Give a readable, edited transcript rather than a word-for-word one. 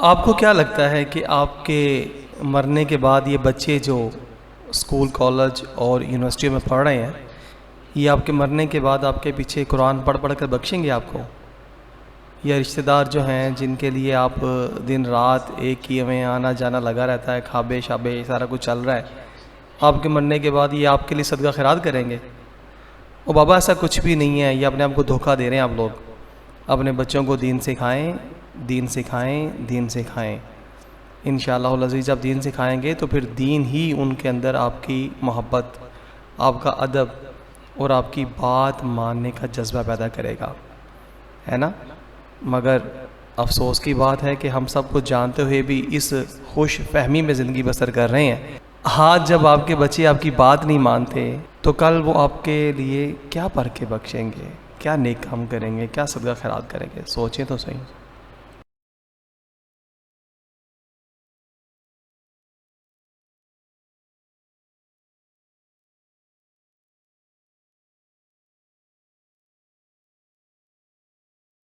آپ کو کیا لگتا ہے کہ آپ کے مرنے کے بعد یہ بچے جو اسکول کالج اور یونیورسٹی میں پڑھ رہے ہیں، یہ آپ کے مرنے کے بعد آپ کے پیچھے قرآن پڑھ پڑھ کر بخشیں گے آپ کو؟ یا رشتہ دار جو ہیں جن کے لیے آپ دن رات ایک ہی میں آنا جانا لگا رہتا ہے، کھابے شابے سارا کچھ چل رہا ہے، آپ کے مرنے کے بعد یہ آپ کے لیے صدقہ خیرات کریں گے؟ او بابا ایسا کچھ بھی نہیں ہے، یہ اپنے آپ کو دھوکہ دے رہے ہیں آپ لوگ۔ اپنے بچوں کو دین سکھائیں، دین سکھائیں، دین سکھائیں۔ انشاءاللہ العزیز جب دین سکھائیں گے تو پھر دین ہی ان کے اندر آپ کی محبت، آپ کا ادب اور آپ کی بات ماننے کا جذبہ پیدا کرے گا، ہے نا؟ مگر افسوس کی بات ہے کہ ہم سب کچھ جانتے ہوئے بھی اس خوش فہمی میں زندگی بسر کر رہے ہیں۔ آج جب آپ کے بچے آپ کی بات نہیں مانتے تو کل وہ آپ کے لیے کیا بھر کے بخشیں گے، کیا نیک کام کریں گے، کیا صدقہ خیرات کریں گے؟ سوچیں تو صحیح۔